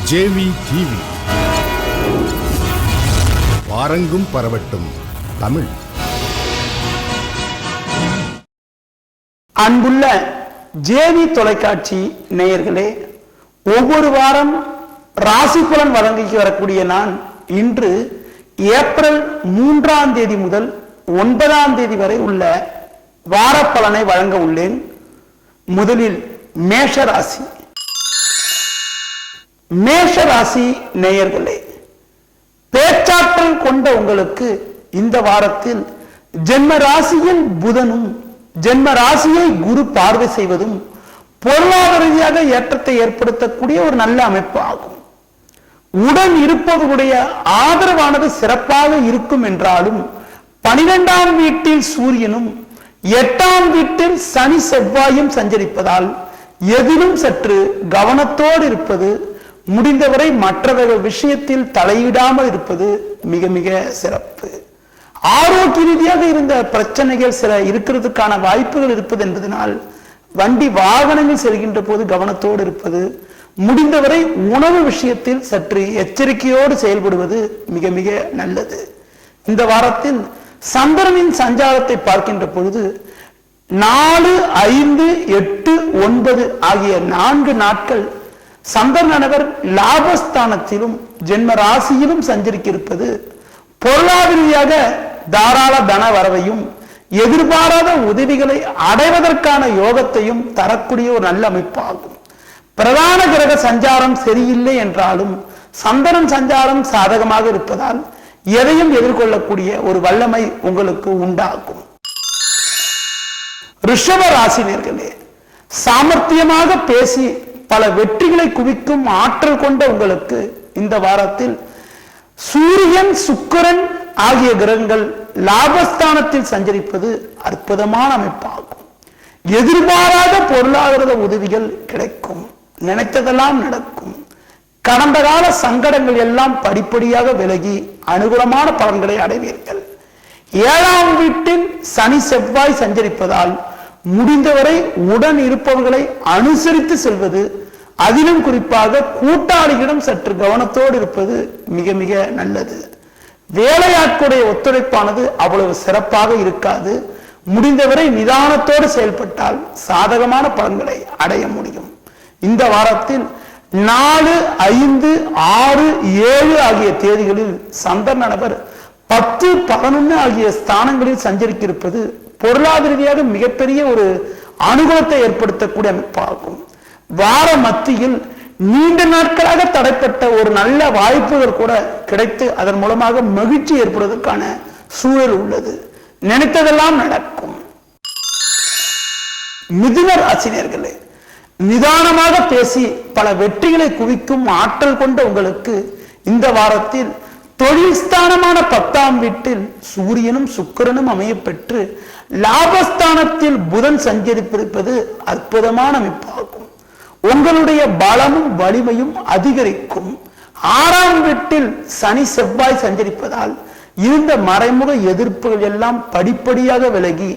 JV TV வாரங்கும் பரவட்டும் தமிழ். அன்புள்ள JV தொலைக்காட்சி நேயர்களே, ஒவ்வொரு வாரம் ராசி பலன் வழங்கி வரக்கூடிய நான் இன்று ஏப்ரல் 3ஆம் தேதி முதல் 9ஆம் தேதி வரை உள்ள வார பலனை வழங்க உள்ளேன். முதலில் மேஷராசி. மேஷராசி நேயர்களே, பேச்சாற்றல் கொண்ட உங்களுக்கு இந்த வாரத்தில் ஜென்ம ராசியில் புதனும் ஜென்ம ராசியை குரு பார்வை செய்வதும் பொருளாதார ரீதியாக ஏற்றத்தை ஏற்படுத்தக்கூடிய ஒரு நல்ல அமைப்பு ஆகும். உடன் இருப்பவர்களுடைய ஆதரவானது சிறப்பாக இருக்கும் என்றாலும் 12ஆம் வீட்டில் சூரியனும் 8ஆம் வீட்டில் சனி செவ்வாயும் சஞ்சரிப்பதால் எதிலும் சற்று கவனத்தோடு இருப்பது, முடிந்தவரை மற்றவர்கள் விஷயத்தில் தலையிடாமல் இருப்பது மிக மிக சிறப்பு. ஆரோக்கிய ரீதியாக இருந்த பிரச்சனைகள் சில இருக்கிறதுக்கான வாய்ப்புகள் இருப்பது என்பதனால் வண்டி வாகனங்கள் செல்கின்ற போது கவனத்தோடு இருப்பது, முடிந்தவரை உணவு விஷயத்தில் சற்று எச்சரிக்கையோடு செயல்படுவது மிக மிக நல்லது. இந்த வாரத்தில் சந்திரனின் சஞ்சாரத்தை பார்க்கின்ற பொழுது 4, 5, 8, 9 ஆகிய 4 நாட்கள் சந்திரனவர் லாபஸ்தானத்திலும் ஜென்ம ராசியிலும் சஞ்சரிக்க இருப்பது பொருளாதார ரீதியாக தாராள தன வரவையும் எதிர்பாராத உதவிகளை அடைவதற்கான யோகத்தையும் தரக்கூடிய ஒரு நல்ல அமைப்பாகும். பிரதான கிரக சஞ்சாரம் சரியில்லை என்றாலும் சந்திரன் சஞ்சாரம் சாதகமாக இருப்பதால் எதையும் எதிர்கொள்ளக்கூடிய ஒரு வல்லமை உங்களுக்கு உண்டாகும். ரிஷப ராசினியர்களே, சாமர்த்தியமாக பேசி பல வெற்றிகளை குவிக்கும் ஆற்றல் கொண்ட உங்களுக்கு இந்த வாரத்தில் சூரியன் சுக்கிரன் ஆகிய கிரகங்கள் லாபஸ்தானத்தில் சஞ்சரிப்பது அற்புதமான அமைப்பாகும். எதிர்பாராத பொருளாதார உதவிகள் கிடைக்கும், நினைத்ததெல்லாம் நடக்கும். கடந்த கால சங்கடங்கள் எல்லாம் படிப்படியாக விலகி அனுகூலமான பலன்களை அடைவீர்கள். 7ஆம் வீட்டில் சனி செவ்வாய் சஞ்சரிப்பதால் முடிந்தவரை உடன் இருப்பவர்களை அனுசரித்து செல்வது, அதிலும் குறிப்பாக கூட்டாளிகளிடம் சற்று கவனத்தோடு இருப்பது மிக மிக நல்லது. வேலையாட்களுடைய ஒத்துழைப்பானது அவ்வளவு சிறப்பாக இருக்காது. முடிந்தவரை நிதானத்தோடு செயல்பட்டால் சாதகமான பலன்களை அடைய முடியும். இந்த வாரத்தில் 4, 5, 6, 7 ஆகிய தேதிகளில் சந்திரனவர் 10, 11 ஆகிய ஸ்தானங்களில் சஞ்சரிக்க இருப்பது பொருளாதார ரீதியாக மிகப்பெரிய ஒரு அனுகூலத்தை ஏற்படுத்தக்கூடிய அமைப்பாகும். வார மத்தியில் நீண்ட நாட்களாக தடைப்பட்ட ஒரு நல்ல வாய்ப்புகள் கூட கிடைத்து அதன் மூலமாக மகிழ்ச்சி ஏற்படுவதற்கான சூழல் உள்ளது. நினைத்ததெல்லாம் நடக்கும். மிதுன ராசினியர்களே, நிதானமாக பேசி பல வெற்றிகளை குவிக்கும் ஆற்றல் கொண்ட உங்களுக்கு இந்த வாரத்தில் தொழில் ஸ்தானமான 10ஆம் வீட்டில் சூரியனும் சுக்கிரனும் அமையப்பெற்று லாபஸ்தானத்தில் புதன் சஞ்சரிப்பிருப்பது அற்புதமான அமைப்பாகும். உங்களுடைய பலமும் வலிமையும் அதிகரிக்கும். 6ஆம் வீட்டில் சனி செவ்வாய் சஞ்சரிப்பதால் இருந்த மறைமுக எதிர்ப்புகள் எல்லாம் படிப்படியாக விலகி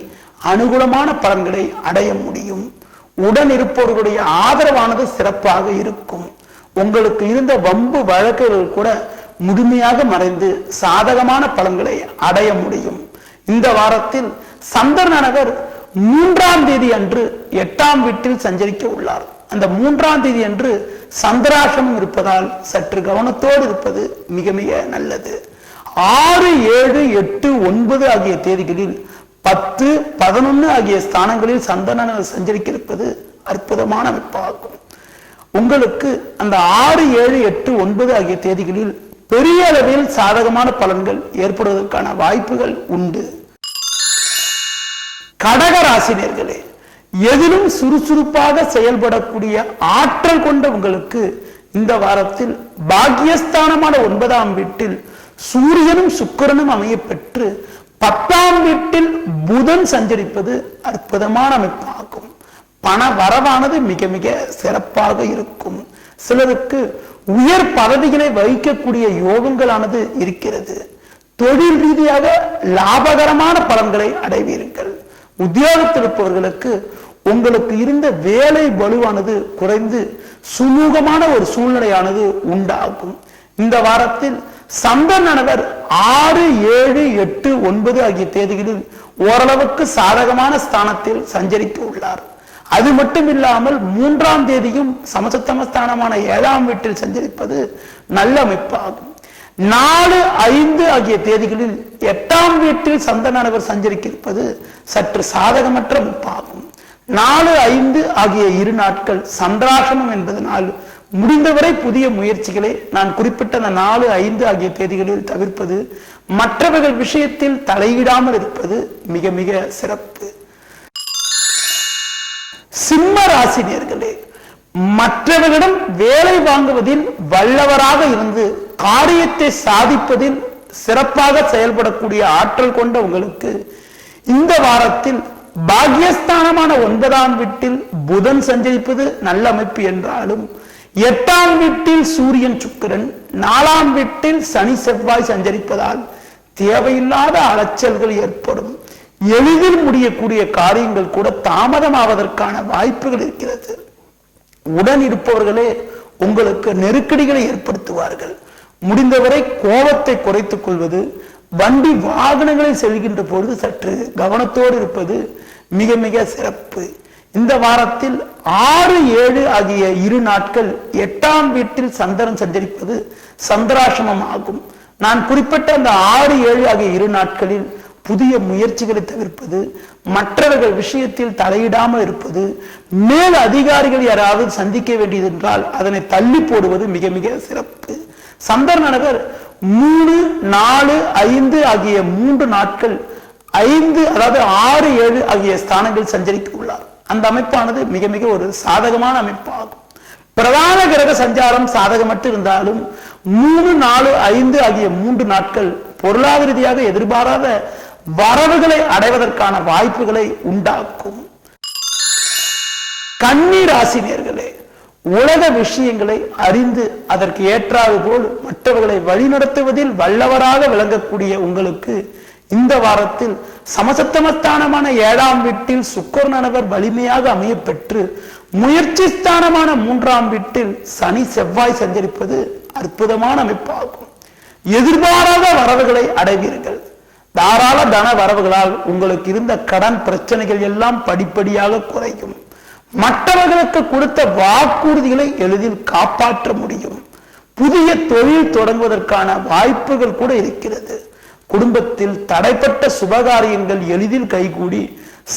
அனுகூலமான பலன்களை அடைய முடியும். உடன் இருப்பவர்களுடைய ஆதரவானது சிறப்பாக இருக்கும். உங்களுக்கு இருந்த வம்பு வழக்குகள் கூட முழுமையாக மறைந்து சாதகமான பலன்களை அடைய முடியும். இந்த வாரத்தில் சந்திரனவர் 3ஆம் தேதி அன்று 8ஆம் வீட்டில் சஞ்சரிக்க உள்ளார். அந்த 3ஆம் தேதி அன்று சந்திராசிரமம் இருப்பதால் சற்று கவனத்தோடு இருப்பது மிக மிக நல்லது. 6, 7, 8, 9 ஆகிய தேதிகளில் 10, 11 ஆகிய ஸ்தானங்களில் சந்திரனவர் சஞ்சரிக்க இருப்பது அற்புதமான அமைப்பாகும். உங்களுக்கு அந்த 6, 7, 8, 9 ஆகிய தேதிகளில் பெரிய அளவில் சாதகமான பலன்கள் ஏற்படுவதற்கான வாய்ப்புகள் உண்டு. கடக ராசினியர்களே, எதிலும் சுறுசுறுப்பாக செயல்படக்கூடிய ஆற்றல் கொண்ட உங்களுக்கு இந்த வாரத்தில் பாக்கியஸ்தானமான 9ஆம் வீட்டில் சூரியனும் சுக்கிரனும் அமையப்பெற்று 10ஆம் வீட்டில் புதன் சஞ்சரிப்பது அற்புதமான அமைப்பாகும். பண வரவானது மிக மிக சிறப்பாக இருக்கும். சிலருக்கு உயர் பதவிகளை வகிக்கக்கூடிய யோகங்களானது இருக்கிறது. தொழில் ரீதியாக லாபகரமான பலன்களை அடைவீர்கள். உத்தியோகத்தில் இருப்பவர்களுக்கு உங்களுக்கு இருந்த வேலை வலுவானது குறைந்து சுமூகமான ஒரு சூழ்நிலையானது உண்டாகும். இந்த வாரத்தில் சந்திரனவர் 6, 7, 8, 9 ஆகிய தேதிகளில் ஓரளவுக்கு சாதகமான ஸ்தானத்தில் சஞ்சரிக்க உள்ளார். அது மட்டும் இல்லாமல் 3ஆம் தேதியும் சமசப்தமஸ்தானமான 7ஆம் வீட்டில் சஞ்சரிப்பது நல்ல அமைப்பாகும். 4, 5 ஆகிய தேதிகளில் 8ஆம் வீட்டில் சந்திரனவர் சஞ்சரிக்க இருப்பது சற்று சாதகமற்ற அமைப்பாகும். 4, 5 ஆகிய 2 நாட்கள் சந்திராசிரமம் என்பதனால் முடிந்தவரை புதிய முயற்சிகளை நான் குறிப்பிட்ட அந்த 4, 5 ஆகிய தேதிகளில் தவிர்ப்பது, மற்றவர்கள் விஷயத்தில் தலையிடாமல் இருப்பது மிக மிக சிறப்பு. சிம்ம ராசி நேயர்களே, மற்றவர்களிடம் வேலை வாங்குவதில் வல்லவராக இருந்து காரியத்தை சாதிப்பதில் சிறப்பாக செயல்படக்கூடிய ஆற்றல் கொண்ட உங்களுக்கு இந்த வாரத்தில் பாக்யஸ்தானமான 9ஆம் வீட்டில் புதன் சஞ்சரிப்பது நல்ல அமைப்பு என்றாலும் 8ஆம் வீட்டில் சூரியன் சுக்கிரன் 4ஆம் வீட்டில் சனி செவ்வாய் சஞ்சரிப்பதால் தேவையில்லாத அலைச்சல்கள் ஏற்படும். எளிதில் முடியக்கூடிய காரியங்கள் கூட தாமதமாவதற்கான வாய்ப்புகள் இருக்கிறது. உடன் இருப்பவர்களே உங்களுக்கு நெருக்கடிகளை ஏற்படுத்துவார்கள். முடிந்தவரை கோபத்தை குறைத்துக் கொள்வது, வண்டி வாகனங்களில் செல்கின்ற பொழுது சற்று கவனத்தோடு இருப்பது மிக மிக சிறப்பு. இந்த வாரத்தில் 6, 7 ஆகிய 2 நாட்கள் 8ஆம் வீட்டில் சந்திரன் சஞ்சரிப்பது சந்திராசிரமம் ஆகும். நான் குறிப்பிட்ட அந்த 6, 7 ஆகிய 2 நாட்களில் புதிய முயற்சிகளை தவிர்ப்பது, மற்றவர்கள் விஷயத்தில் தலையிடாமல் இருப்பது, மேல் அதிகாரிகள் யாராவது சந்திக்க வேண்டியது என்றால் அதனை தள்ளி போடுவது மிக மிக சிறப்பு. சந்திரனவர் 3, 4, 5 ஆகிய 3 நாட்கள் 5 அதாவது 6, 7 ஆகிய ஸ்தானங்கள் சஞ்சரிக்க உள்ளார். அந்த அமைப்பானது மிக மிக ஒரு சாதகமான அமைப்பாகும். பிரதான கிரக சஞ்சாரம் சாதகமற்று இருந்தாலும் 3, 4, 5 ஆகிய 3 நாட்கள் பொருளாதார ரீதியாக எதிர்பாராத வரவுகளை அடைவதற்கான வாய்ப்புகளை உண்டாக்கும். கன்னி ராசி நேயர்களே, உலக விஷயங்களை அறிந்து அதற்கு ஏற்றாறு போல் மற்றவர்களை வழிநடத்துவதில் வல்லவராக விளங்கக்கூடிய உங்களுக்கு இந்த வாரத்தில் சமசப்தமஸ்தானமான 7ஆம் வீட்டில் சுக்கிரனவர் வலிமையாக அமைய பெற்று முயற்சி ஸ்தானமான 3ஆம் வீட்டில் சனி செவ்வாய் சஞ்சரிப்பது அற்புதமான அமைப்பாகும். எதிர்பாராத வரவுகளை அடைவீர்கள். தாராள தன வரவுகளால் உங்களுக்கு இருந்த கடன் பிரச்சனைகள் எல்லாம் படிப்படியாக குறையும். மற்றவர்களுக்கு கொடுத்த வாக்குறுதிகளை எளிதில் காப்பாற்ற முடியும். புதிய தொழில் தொடங்குவதற்கான வாய்ப்புகள் கூட இருக்கிறது. குடும்பத்தில் தடைப்பட்ட சுபகாரியங்கள் எளிதில் கைகூடி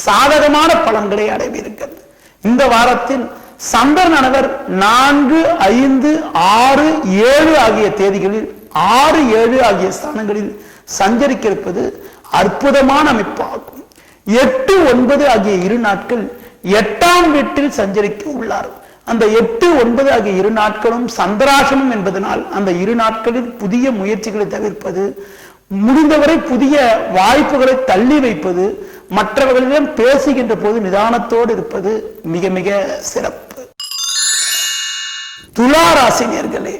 சாதகமான பலன்களை அடைவீர்கள். இந்த வாரத்தில் சந்திரனவர் 4, 5, 6, 7 ஆகிய தேதிகளில் 6, 7 ஆகிய ஸ்தானங்களில் சஞ்சரிக்க இருப்பது அற்புதமான அமைப்பாகும். 8, 9 ஆகிய 2 நாட்கள் 8ஆம் வீட்டில் சஞ்சரிக்க உள்ளார். அந்த 8, 9 ஆகிய 2 நாட்களும் சந்திராசிரமம் என்பதனால் அந்த 2 நாட்களில் புதிய முயற்சிகளை தவிர்ப்பது, முடிந்தவரை புதிய வாய்ப்புகளை தள்ளி வைப்பது, மற்றவர்களிடம் பேசுகின்ற போது நிதானத்தோடு இருப்பது மிக மிக சிறப்பு. துலா ராசி நேயர்களே,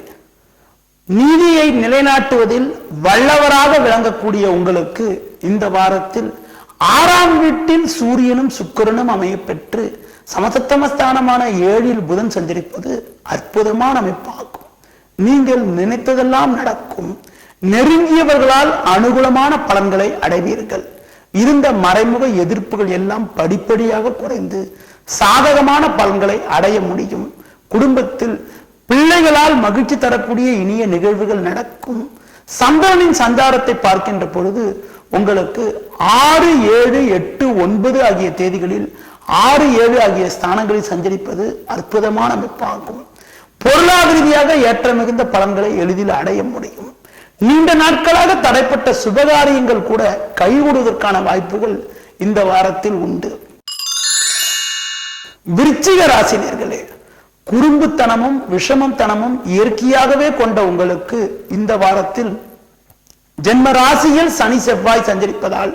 நீதியை நிலைநாட்டுவதில் வல்லவராக விளங்கக்கூடிய உங்களுக்கு இந்த வாரத்தில் 6ஆம் வீட்டில் சூரியனும் சுக்கிரனும் அமைய பெற்று சமசப்தமஸ்தானமான 7இல் புதன் சஞ்சரிப்பது அற்புதமான அமைப்பாகும். நீங்கள் நினைத்ததெல்லாம் நடக்கும். நெருங்கியவர்களால் அனுகூலமான பலன்களை அடைவீர்கள். இருந்த மறைமுக எதிர்ப்புகள் எல்லாம் படிப்படியாக குறைந்து சாதகமான பலன்களை அடைய முடியும். குடும்பத்தில் பிள்ளைகளால் மகிழ்ச்சி தரக்கூடிய இனிய நிகழ்வுகள் நடக்கும். சந்திரனின் சஞ்சாரத்தை பார்க்கின்ற பொழுது உங்களுக்கு 6, 7, 8, 9 ஆகிய தேதிகளில் 6, 7 ஆகிய ஸ்தானங்களில் சஞ்சரிப்பது அற்புதமான அமைப்பாகும். பொருளாதார ரீதியாக ஏற்ற மிகுந்த பலன்களை எளிதில் அடைய முடியும். நீண்ட நாட்களாக தடைப்பட்ட சுபகாரியங்கள் கூட கைகூடுவதற்கான வாய்ப்புகள் இந்த வாரத்தில் உண்டு. விருச்சிக ராசி நேயர்களே, குறும்புத்தனமும் விஷமத்தனமும் இயற்கையாகவே கொண்ட உங்களுக்கு இந்த வாரத்தில் ஜென்ம ராசியில் சனி செவ்வாய் சஞ்சரிப்பதால்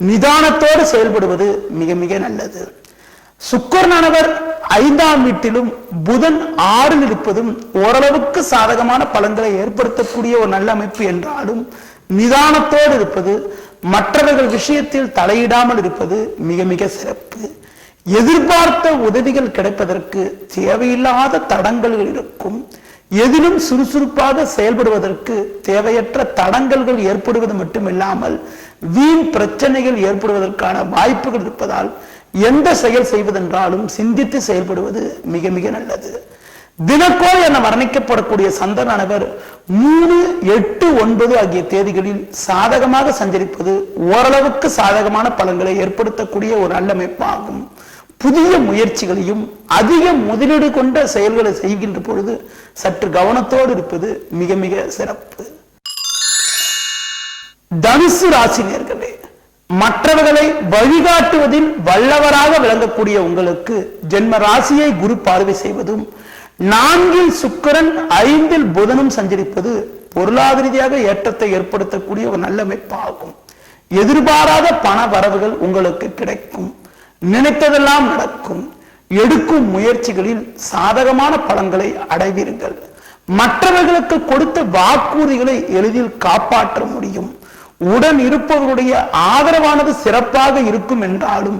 நிதானத்தோடு செயல்படுவது மிக மிக நல்லது. சுக்கிரனவர் 5ஆம் வீட்டிலும் புதன் 6இல் இருப்பதும் ஓரளவுக்கு சாதகமான பலன்களை ஏற்படுத்தக்கூடிய ஒரு நல்ல அமைப்பு என்றாலும் நிதானத்தோடு இருப்பது, மற்றவர்கள் விஷயத்தில் தலையிடாமல் இருப்பது மிக மிக சிறப்பு. எதிர்பார்த்த உதவிகள் கிடைப்பதற்கு தேவையில்லாத தடங்கல்கள் இருக்கும். எதிலும் சுறுசுறுப்பாக செயல்படுவதற்கு தேவையற்ற தடங்கல்கள் ஏற்படுவது மட்டுமில்லாமல் வீண் பிரச்சனைகள் ஏற்படுவதற்கான வாய்ப்புகள் இருப்பதால் எந்த செயல் செய்வதென்றாலும் சிந்தித்து செயல்படுவது மிக மிக நல்லது. தினக்கோள் என வர்ணிக்கப்படக்கூடிய சந்திரனவர் 3, 8, 9 ஆகிய தேதிகளில் சாதகமாக சஞ்சரிப்பது ஓரளவுக்கு சாதகமான பலன்களை ஏற்படுத்தக்கூடிய ஒரு நல்ல அமைப்பாகும். புதிய முயற்சிகளையும் அதிக முதலீடு கொண்ட செயல்களை செய்கின்ற பொழுது சற்று கவனத்தோடு இருப்பது மிக மிக சிறப்பு. தனுசு ராசினியர்களே, மற்றவர்களை வழிகாட்டுவதில் வல்லவராக விளங்கக்கூடிய உங்களுக்கு ஜென்ம ராசியை குரு பார்வை செய்வதும் 4இல் சுக்கிரன் 5இல் புதனும் சஞ்சரிப்பது பொருளாதார ரீதியாக ஏற்றத்தை ஏற்படுத்தக்கூடிய ஒரு நல்ல அமைப்பாகும். எதிர்பாராத பண வரவுகள் உங்களுக்கு கிடைக்கும். நினைத்ததெல்லாம் நடக்கும். எடுக்கும் முயற்சிகளில் சாதகமான பலன்களை அடைவீர்கள். மற்றவர்களுக்கு கொடுத்த வாக்குறுதிகளை எளிதில் காப்பாற்ற முடியும். உடன் இருப்பவருடைய ஆதரவானது சிறப்பாக இருக்கும் என்றாலும்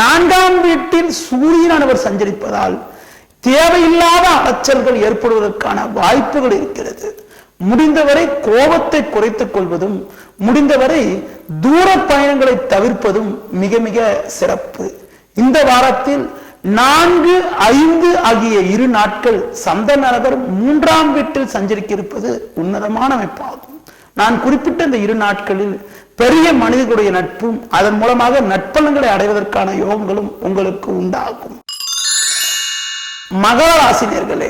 4ஆம் வீட்டில் சூரியனானவர் சஞ்சரிப்பதால் தேவையில்லாத அலைச்சல்கள் ஏற்படுவதற்கான வாய்ப்புகள் இருக்கிறது. முடிந்தவரை கோபத்தை குறைத்துக் கொள்வதும் முடிந்தவரை தூர பயணங்களை தவிர்ப்பதும் மிக மிக சிறப்பு. இந்த வாரத்தில் 4, 5 ஆகிய 2 நாட்கள் சந்திரனவர் 3ஆம் வீட்டில் சஞ்சரிக்க இருப்பது உன்னதமான அமைப்பாகும். நான் குறிப்பிட்ட இந்த 2 நாட்களில் பெரிய மனிதர்களுடைய நட்பும் அதன் மூலமாக நட்பலன்களை அடைவதற்கான யோகங்களும் உங்களுக்கு உண்டாகும். மகர ராசினியர்களே,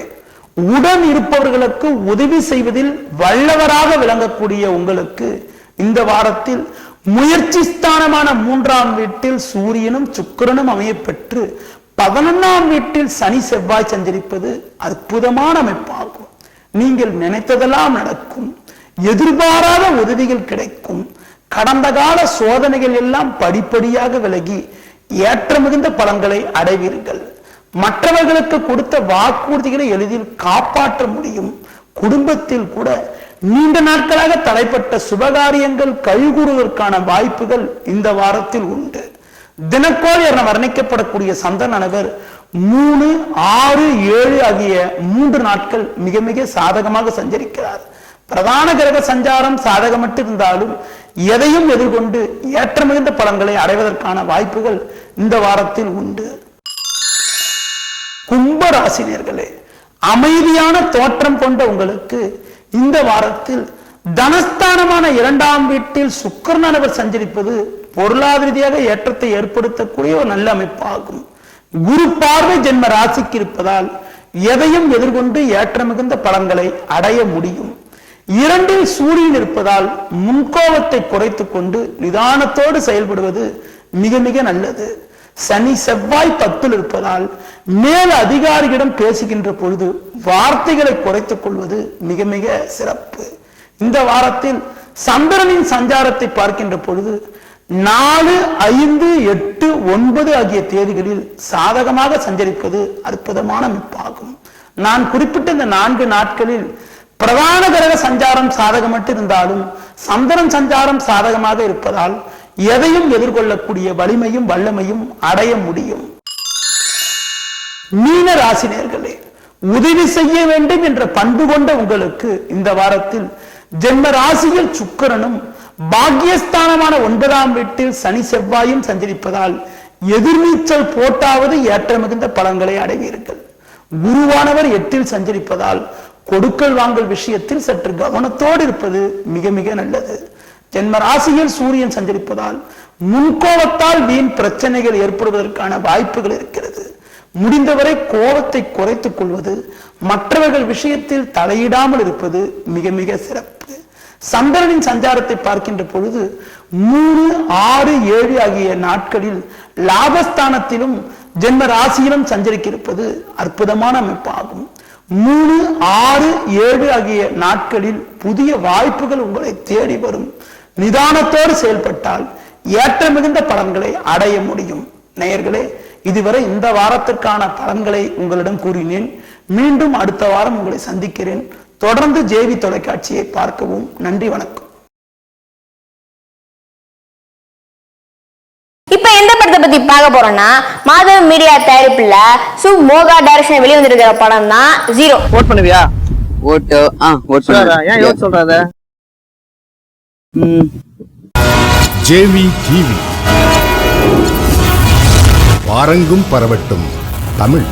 உடன் இருப்பவர்களுக்கு உதவி செய்வதில் வல்லவராக விளங்கக்கூடிய உங்களுக்கு இந்த வாரத்தில் முயற்சி ஸ்தானமான 3ஆம் வீட்டில் சூரியனும் சுக்கிரனும் அமையப்பெற்று 11ஆம் வீட்டில் சனி செவ்வாய் சஞ்சரிப்பது அற்புதமான அமைப்பாகும். நீங்கள் நினைத்ததெல்லாம் நடக்கும். எதிர்பாராத உதவிகள் கிடைக்கும். கடந்த கால சோதனைகள் எல்லாம் படிப்படியாக விலகி ஏற்ற மிகுந்த பலன்களை அடைவீர்கள். மற்றவர்களுக்கு கொடுத்த வாக்குறுதிகளை எளிதில் காப்பாற்ற முடியும். குடும்பத்தில் கூட நீண்ட நாட்களாக தடைப்பட்ட சுபகாரியங்கள் கைகூறுவதற்கான வாய்ப்புகள் இந்த வாரத்தில் உண்டு. தினக்கோள் என வர்ணிக்கப்படக்கூடிய சந்திரனவர் 3, 6, 7 ஆகிய 3 நாட்கள் மிக மிக சாதகமாக சஞ்சரிக்கிறார். பிரதான கிரக சஞ்சாரம் சாதகமற்று இருந்தாலும் எதையும் எதிர்கொண்டு ஏற்ற மிகுந்த பலன்களை அடைவதற்கான வாய்ப்புகள் இந்த வாரத்தில் உண்டு. கும்பராசினியர்களே, அமைதியான தோற்றம் கொண்ட உங்களுக்கு இந்த வாரத்தில் தனஸ்தானமான 2ஆம் வீட்டில் சுக்கிரனானவர் சஞ்சரிப்பது பொருளாதார ரீதியாக ஏற்றத்தை ஏற்படுத்தக்கூடிய ஒரு நல்ல அமைப்பாகும். குரு பார்வை ஜென்ம ராசிக்கு இருப்பதால் எதையும் எதிர்கொண்டு ஏற்ற மிகுந்த பலன்களை அடைய முடியும். 2இல் சூரியன் இருப்பதால் முன்கோபத்தை குறைத்துக் கொண்டு நிதானத்தோடு செயல்படுவது மிக மிக நல்லது. சனி செவ்வாய் 10இல் இருப்பதால் மேல் அதிகாரிகளிடம் பேசுகின்ற பொழுது வார்த்தைகளை குறைத்துக் கொள்வது மிக மிக சிறப்பு. இந்த வாரத்தில் சந்திரனின் சஞ்சாரத்தை பார்க்கின்ற பொழுது 4, 5, 8, 9 ஆகிய தேதிகளில் சாதகமாக சஞ்சரிப்பது அற்புதமான அமைப்பாகும். நான் குறிப்பிட்ட இந்த 4 நாட்களில் பிரதான கிரக சஞ்சாரம் சாதகமற்று இருந்தாலும் சந்திரன் சஞ்சாரம் சாதகமாக இருப்பதால் எதையும் எதிர்கொள்ளக்கூடிய வலிமையும் வல்லமையும் அடைய முடியும். மீன ராசினியர்களே, உதவி செய்ய வேண்டும் என்ற பண்பு கொண்ட உங்களுக்கு இந்த வாரத்தில் ஜென்ம ராசியில் சுக்கிரனும் பாக்கியஸ்தானமான 9ஆம் வீட்டில் சனி செவ்வாயும் சஞ்சரிப்பதால் எதிர்நீச்சல் போட்டாவது ஏற்ற மிகுந்த பலன்களை அடைவீர்கள். குருவானவர் 8இல் சஞ்சரிப்பதால் கொடுக்கல் வாங்கல் விஷயத்தில் சற்று கவனத்தோடு இருப்பது மிக மிக நல்லது. ஜென்ம ராசியில் சூரியன் சஞ்சரிப்பதால் முன்கோபத்தால் வீண் பிரச்சனைகள் ஏற்படுவதற்கான வாய்ப்புகள் இருக்கிறது. முடிந்தவரை கோபத்தை குறைத்துக் கொள்வது, மற்றவர்கள் விஷயத்தில் தலையிடாமல் இருப்பது மிக மிக சிறப்பு. சந்திரனின் சஞ்சாரத்தை பார்க்கின்ற பொழுது 3, 6, 7 ஆகிய நாட்களில் லாபஸ்தானத்திலும் ஜென்ம ராசியிலும் சஞ்சரிக்க இருப்பது அற்புதமான அமைப்பாகும். 3, 6, 7 ஆகிய நாட்களில் புதிய வாய்ப்புகள் உங்களை தேடி வரும். நிதானத்தோடு செயல்பட்டால் ஏற்ற மிகுந்த பலன்களை அடைய முடியும். நேயர்களே, இதுவரை இந்த வாரத்திற்கான பலன்களை உங்களிடம் கூறினேன். மீண்டும் அடுத்த வாரம் உங்களை சந்திக்கிறேன். தொடர்ந்து ஜேவி தொலைக்காட்சியை பார்க்கவும். நன்றி, வணக்கம். இப்ப எந்த படத்தை பத்தி பார்க்க போறோம்னா மாதவ் மீடியா தயாரிப்புல மோகா டைரக்ஷன் வெளியே வந்திருக்கிற படம் தான் ஜீரோ. ஓட் பண்ணுவியா? ஓட்டு ஓட் சொல்றா. ஏன் யோசிச்சு சொல்றாத? JV TV. வாரங்கும் பரவட்டும் தமிழ்.